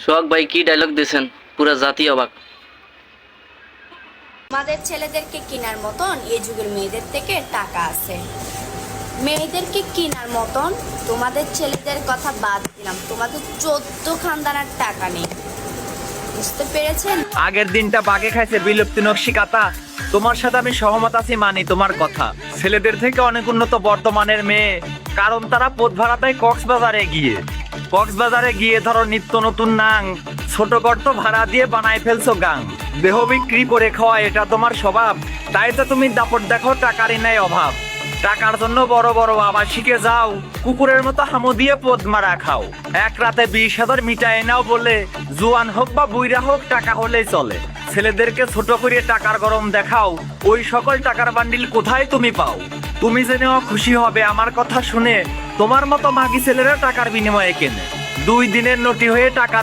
সোহাগ ভাই কি ডায়লগ দিয়েছেন, পুরা জাতি অবাক। আমাদের ছেলেদেরকে কেনার মতন এই যুগের মেয়েদের থেকে টাকা আছে। মেয়েদেরকে কেনার মতন তোমাদের ছেলেদের কথা বাদ দিলাম, তোমাদের 14 খানদানের টাকা নেই। বুঝতে পেরেছেন? আগের দিনটা বাগে খাইছে বিলুপ্তি নকশিকাতা। তোমার সাথে আমি সহমত আছি, মানি তোমার কথা। ছেলেদের থেকে অনেক উন্নত বর্তমানের মেয়ে, কারণ তারা পথ ভাড়া দেয় কক্সবাজারে গিয়ে ধরো নিত্য নতুন নাং, ছোট গর্ত ভাড়া দিয়ে বানায় ফেলছো গাং। দেহ বিক্রি করে খাওয়া এটা তোমার স্বভাব, তাই তো তুমি দাপট দেখো টাকারই নাই অভাব। টাকার জন্য বড় বড় আবাসিকে যাও, কুকুরের মতো হামু দিয়ে পদ মারা খাও। এক রাতে 20,000 মিটায় নাও বলে, জুয়ান হোক বা বুইরা হোক টাকা হলেই চলে। ছেলেদেরকে ছোট করে টাকার গরম দেখাও, ওই সকল টাকার বান্ডিল কোথায় তুমি পাও? তুমি জেনেও খুশি হবে আমার কথা শুনে, তোমার মতো মাগি ছেলেরা টাকার বিনিময়ে কেনে। 2 দিনের নটি হয়ে টাকা